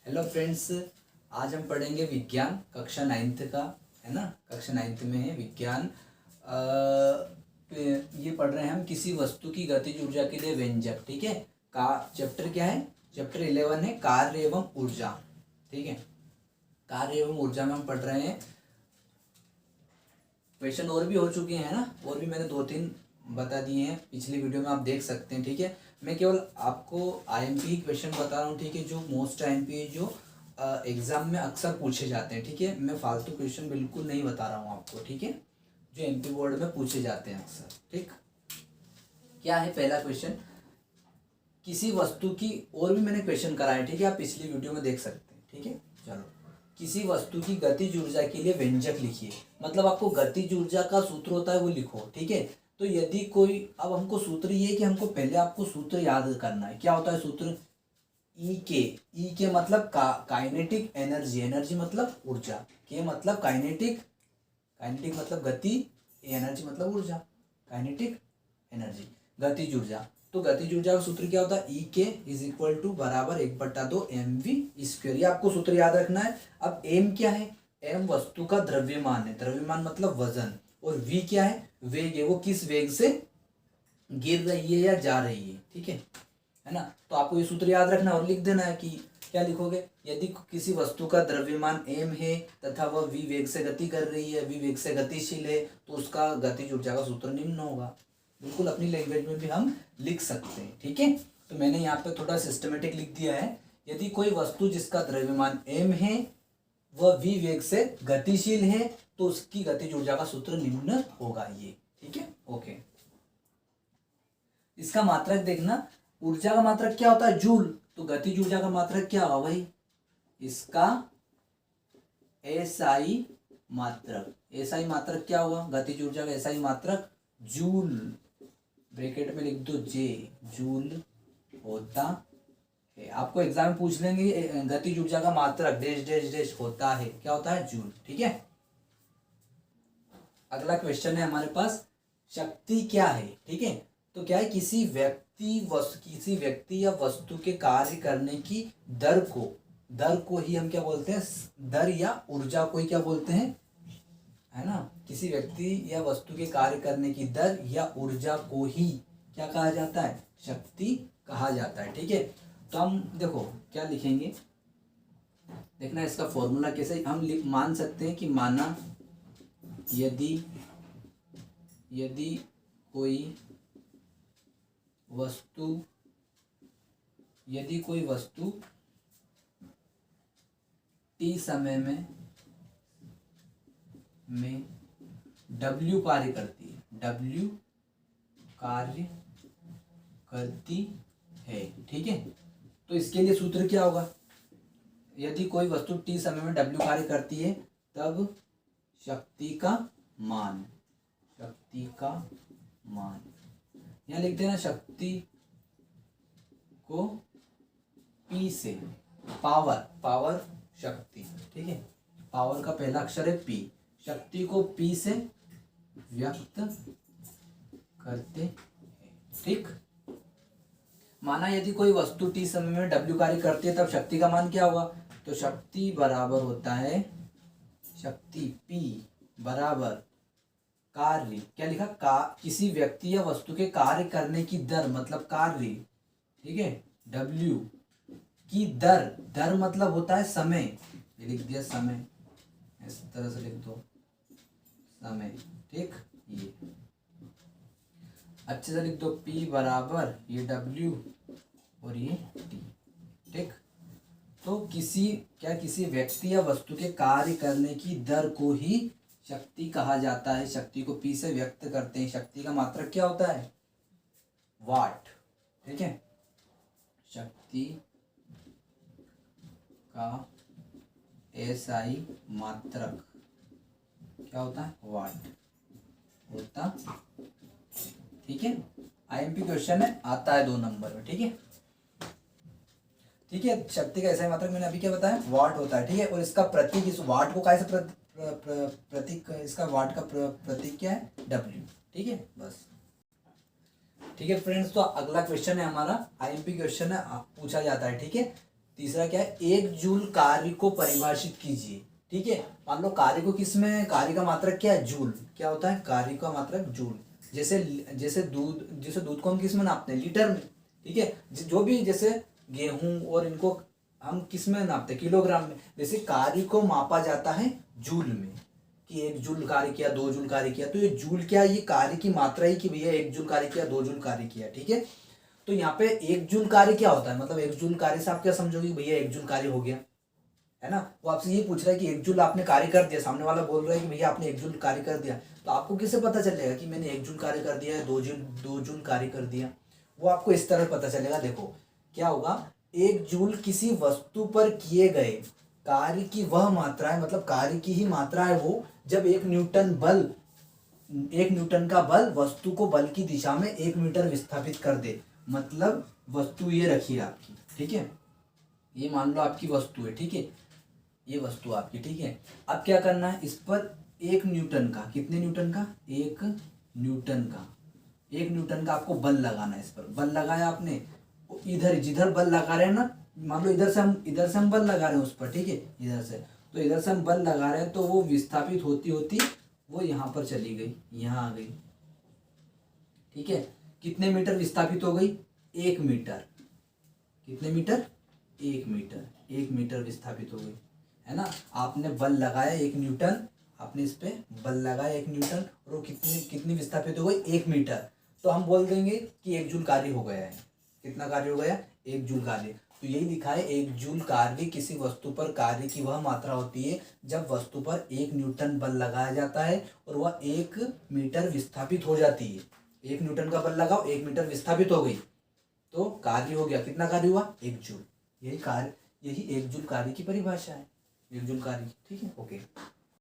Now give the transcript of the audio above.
Hello friends, आज हम पढ़ेंगे विज्ञान कक्षा 9th का, है ना। कक्षा 9th में है विज्ञान। ये पढ़ रहे हैं हम किसी वस्तु की गतिज ऊर्जा के लिए व्यंजक। ठीक है। का चैप्टर क्या है? चैप्टर 11 है कार्य एवं ऊर्जा। ठीक है, कार्य एवं ऊर्जा में हम पढ़ रहे हैं। क्वेश्चन और भी हो चुके हैं ना, और भी मैंने 2-3 बता दिए हैं पिछली वीडियो में, आप देख सकते हैं। ठीक है, मैं केवल आपको आईएमपी क्वेश्चन बता रहा हूँ। ठीक है, जो मोस्ट आईएमपी जो एग्जाम में अक्सर पूछे जाते हैं। ठीक है, मैं फालतू क्वेश्चन बिल्कुल नहीं बता रहा हूँ आपको। ठीक है, जो एमपी बोर्ड में पूछे जाते हैं अक्सर। ठीक, क्या है पहला क्वेश्चन? किसी वस्तु की, और भी मैंने क्वेश्चन कराए। ठीक है, आप पिछली वीडियो में देख सकते हैं। ठीक है, चलो। किसी वस्तु की गतिज ऊर्जा के लिए व्यंजक लिखिए। मतलब आपको गतिज ऊर्जा का सूत्र होता है वो लिखो। ठीक है, तो यदि कोई, अब हमको सूत्र ये है कि हमको पहले आपको सूत्र याद करना है। क्या होता है सूत्र? ई के मतलब काइनेटिक एनर्जी, एनर्जी मतलब ऊर्जा, के मतलब काइनेटिक, काइनेटिक मतलब गति, एनर्जी मतलब ऊर्जा, काइनेटिक एनर्जी, गतिज ऊर्जा। तो गतिज ऊर्जा का सूत्र क्या होता है? ई के इज इक्वल टू बराबर 1/2 mv²। ये आपको सूत्र याद रखना है। अब एम क्या है? एम वस्तु का द्रव्यमान है, द्रव्यमान मतलब वजन। और वी क्या है? वेग है, वो किस वेग से गिर रही है या जा रही है। ठीक है ना। तो आपको ये सूत्र याद रखना और लिख देना है कि क्या लिखोगे? यदि किसी वस्तु का द्रव्यमान m है तथा वह v वेग से गति कर रही है, v वेग से गतिशील है, तो उसका गतिज ऊर्जा का सूत्र निम्न होगा। बिल्कुल अपनी लैंग्वेज में भी हम लिख सकते हैं। ठीक है, तो मैंने यहाँ पे थोड़ा सिस्टमेटिक लिख दिया है। यदि कोई वस्तु जिसका द्रव्यमान m है वह v वेग से गतिशील है, तो उसकी गतिज ऊर्जा का सूत्र निम्न होगा ये। ठीक है, ओके। इसका मात्रक देखना, ऊर्जा का मात्रक क्या होता है? जूल। तो गतिज ऊर्जा का मात्रक क्या होगा भाई? इसका एसआई मात्रक। एसआई मात्रक क्या होगा? गतिज ऊर्जा का एसआई मात्रक जूल, ब्रैकेट में लिख दो जे, जूल होता है। आपको एग्जाम में पूछ लेंगे गतिज ऊर्जा का मात्रक डैश डैश डैश होता है, क्या होता है? जूल। ठीक है, अगला क्वेश्चन है हमारे पास, शक्ति क्या है? ठीक है, तो क्या है? किसी व्यक्ति या वस्तु के कार्य करने की दर को ही हम क्या बोलते हैं? दर या ऊर्जा को ही क्या बोलते हैं? है ना, किसी व्यक्ति या वस्तु के कार्य करने की दर या ऊर्जा को ही क्या कहा जाता है? शक्ति कहा जाता है। ठीक है, तो हम देखो क्या लिखेंगे, देखना इसका फॉर्मूला कैसे हम मान सकते हैं कि माना यदि कोई वस्तु t समय में W कार्य करती है। ठीक है, तो इसके लिए सूत्र क्या होगा? यदि कोई वस्तु t समय में W कार्य करती है, तब शक्ति का मान यहाँ लिख देना, शक्ति को P से, पावर शक्ति। ठीक है, पावर का पहला अक्षर है P, शक्ति को P से व्यक्त करते हैं। ठीक, माना यदि कोई वस्तु t समय में W कार्य करती है, तब शक्ति का मान क्या होगा? तो शक्ति बराबर होता है, शक्ति P बराबर कार्य, क्या लिखा? किसी व्यक्ति या वस्तु के कार्य करने की दर मतलब कार्य। ठीक है, W की दर मतलब होता है समय। ये लिख दिया समय, इस तरह से लिख दो समय। ठीक, ये अच्छे से लिख दो, P बराबर ये W और ये T। ठीक, तो किसी व्यक्ति या वस्तु के कार्य करने की दर को ही शक्ति कहा जाता है। शक्ति को P से व्यक्त करते हैं। शक्ति का मात्रक क्या होता है? वाट। ठीक है, शक्ति का एसआई मात्रक क्या होता है? वाट होता। ठीक है, आईएमपी क्वेश्चन है, आता है 2 नंबर में। ठीक है, ठीक है, शक्ति का एसआई मात्रक मैंने अभी क्या बताया? वाट होता है। ठीक है, और इसका प्रतीक, इस वाट को कैसे प्रतीक, इसका वाट का प्रतीक क्या है? W। ठीक है, बस। ठीक है फ्रेंड्स, तो अगला क्वेश्चन है हमारा, आईएमपी क्वेश्चन है, पूछा जाता है। ठीक है, तीसरा क्या है, एक जूल कार्य को परिभाषित कीजिए। ठीक है, मान लो कार्य को किसमें, कार्य का मात्रक क्या है, जूल। क्या होता है, कार्य का मात्रक जूल। जैसे जैसे दूध को हम किस में नापते हैं, लीटर में। ठीक है, जो भी जैसे गेहूं और इनको हम किस में नापते हैं, किलोग्राम में। जैसे कार्य को मापा जाता है जूल में, कि 1 जूल कार्य किया, 2 जूल कार्य किया। तो ये जूल क्या है, ये कार्य की मात्रा ही कि भैया 1 जूल कार्य किया, 2 जूल कार्य किया। ठीक है, तो यहाँ पे 1 जूल कार्य क्या होता है, मतलब 1 जूल कार्य से आप क्या समझोगे, भैया 1 जूल कार्य हो गया, है ना। वो आपसे ये पूछ रहा है कि 1 जूल आपने कार्य कर दिया, सामने वाला बोल रहा है कि भैया आपने 1 जूल कार्य कर दिया। तो आपको किससे पता चलेगा कि मैंने 1 जूल कार्य कर दिया है, 2 जूल कार्य कर दिया। वो आपको इस तरह पता चलेगा। देखो क्या होगा, 1 जूल किसी वस्तु पर किए गए कार्य की वह मात्रा है, मतलब कार्य की ही मात्रा है वो, जब 1 न्यूटन का बल वस्तु को बल की दिशा में 1 मीटर विस्थापित कर दे। मतलब वस्तु ये रखिए आपकी, ठीक है, ये मान लो आपकी वस्तु है। ठीक है, ये वस्तु आपकी। ठीक है, अब क्या करना है, इस पर 1 न्यूटन का, कितने न्यूटन का, 1 न्यूटन का, 1 न्यूटन का आपको बल लगाना है। इस पर बल लगाया आपने, इधर जिधर बल लगा रहे हैं ना, मान लो इधर से हम बल लगा रहे हैं उस पर। ठीक है, इधर से, तो इधर से हम बल लगा रहे हैं, तो वो विस्थापित होती होती वो यहाँ पर चली गई, यहाँ आ गई। ठीक है, कितने मीटर विस्थापित हो गई, 1 मीटर। कितने मीटर, 1 मीटर, 1 मीटर विस्थापित हो गई, है ना। आपने बल लगाया 1 न्यूटन, आपने इस पे बल लगाया 1 न्यूटन, और वो कितनी विस्थापित हो गई, 1 मीटर। तो हम बोल देंगे कि 1 जूल कार्य हो गया है। कितना कार्य हो गया, 1 जूल कार्य। तो यही लिखा है, 1 जूल कार्य किसी वस्तु पर कार्य की वह मात्रा होती है जब वस्तु पर 1 न्यूटन बल लगाया जाता है और वह 1 मीटर विस्थापित हो जाती है। 1 न्यूटन का बल लगाओ, 1 मीटर विस्थापित हो गई, तो कार्य हो गया। कितना कार्य हुआ, 1 जूल। यही 1 जूल कार्य की परिभाषा है, 1 जूल कार्य। ठीक है, ओके।